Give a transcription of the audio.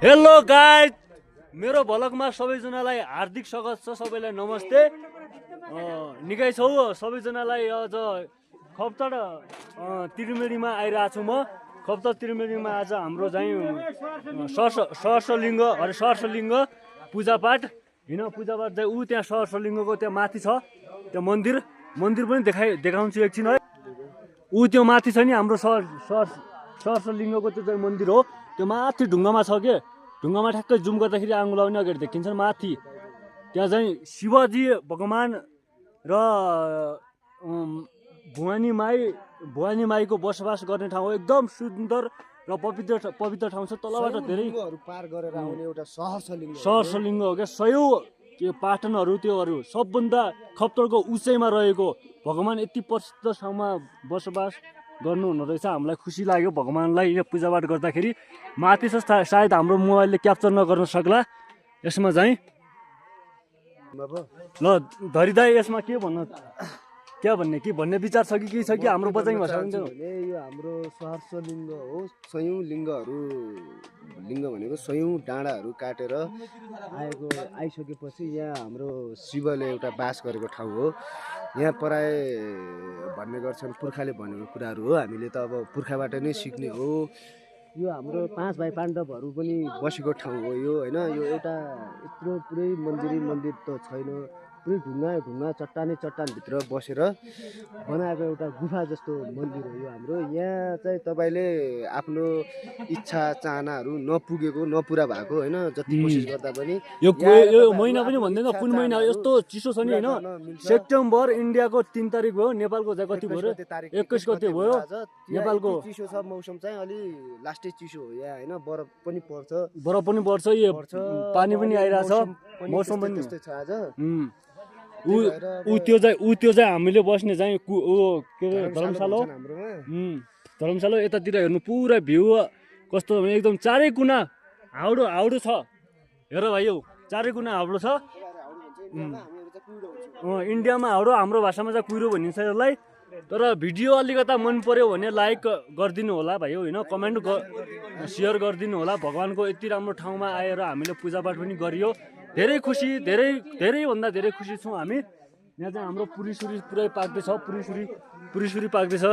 Hello guys, मेरो भ्लगमा सबैजनालाई हार्दिक स्वागत छ। सबैलाई नमस्ते। निकै छौ सबैजनालाई। अझ खप्तड त्रिवेणीमा आइरहेको छु म। खप्तड त्रिवेणीमा आज हाम्रो चाहिँ सहस्रलिङ्ग पूजापाठ पूजापाठ चाहिँ त्यहाँ सहस्रलिङ्गको त्यहाँ माथि छ त्यो मन्दिर पनि देखाउँछु एकछिन है। त्यो माथि छ नि हाम्रो सहस्रलिङ्गको त्यो चाहिँ मन्दिर हो। त्यो माथि ढुङ्गामा छ के, ढुङ्गामा ठ्याक्कै जुम गर्दाखेरि आङ्गुला पनि अगाडि देखिन्छ माथि। त्यहाँ चाहिँ शिवजी भगवान र भवानी माईको बसोबास गर्ने ठाउँ हो। एकदम सुन्दर र पवित्र ठाउँ छ। तलबाट धेरै पार गरेर आउने एउटा सहस्रलिङ्ग हो क्या। सयौं त्यो पाटनहरू त्योहरू सबभन्दा खप्तडको उचाइमा रहेको भगवान यति प्रसिद्ध ठाउँमा बसोबास गर्नु हुँदो रहेछ। हामीलाई खुसी लाग्यो भगवानलाई यहाँ पूजापाठ गर्दाखेरि। माथि छ, सायद हाम्रो मोबाइलले क्याप्चर नगर्न सक्ला यसमा चाहिँ। ल धरिदाई, यसमा के भन्ने विचार छ कि के छ कि हाम्रो बचाइमा छ भने यो हाम्रो सहस्रलिङ्ग हो। सयौं लिङ्गहरू, लिङ्ग भनेको सयौं डाँडाहरू काटेर आइसकेपछि यहाँ हाम्रो शिवले एउटा बास गरेको ठाउँ हो। यहाँ प्राय भन्ने गर्छन् पुर्खाले भनेको कुराहरू हो। हामीले त अब पुर्खाबाट नै सिक्ने हो। यो हाम्रो 5 भाइ पाण्डवहरू पनि बसेको ठाउँ हो यो, होइन। यो एउटा यत्रो पुरै मन्दिर त छैन, पुरै ढुङ्गा चट्टानभित्र बसेर बनाएको एउटा गुफा जस्तो मन्दिर हो यो हाम्रो। यहाँ चाहिँ तपाईँले आफ्नो इच्छा चाहनाहरू नपुरा भएको, होइन, जति कोसिस गर्दा पनि। यो महिना पनि भन्दैन, कुन महिना यस्तो चिसो छ नि, होइन। सेप्टेम्बर इन्डियाको 3 तारिक भयो, नेपालको चाहिँ कति भयो, 21 गते भयो। नेपालको चिसो छ, मौसम चाहिँ अलि लास्टै चिसो हो यहाँ, होइन। बरफ पनि पर्छ, यो पानी पनि आइरहेछ, मौसम पनि त्यस्तै छ आज। त्यो चाहिँ हामीले बस्ने चाहिँ के अरे धर्मशाला हो। धर्मशाला यतातिर हेर्नु पुरा भ्यू कस्तो भने एकदम चारै कुना हाउडो छ। हेर भाइ, यो चारै कुना हाउडो छ। इन्डियामा हाउडो, हाम्रो भाषामा चाहिँ कुहिरो भनिन्छ यसलाई। तर भिडियो अलिकता मन पर्यो भने लाइक गरिदिनु होला भाइ, होइन। कमेन्ट सेयर गरिदिनु होला। भगवानको यति राम्रो ठाउँमा आएर हामीले पूजापाठ पनि गरियो। धेरै खुसी, धेरैभन्दा धेरै खुसी छौँ हामी। यहाँ चाहिँ हाम्रो पुरी सुरी पुरै पाक्दैछ, पुरी सुरी पाक्दैछ।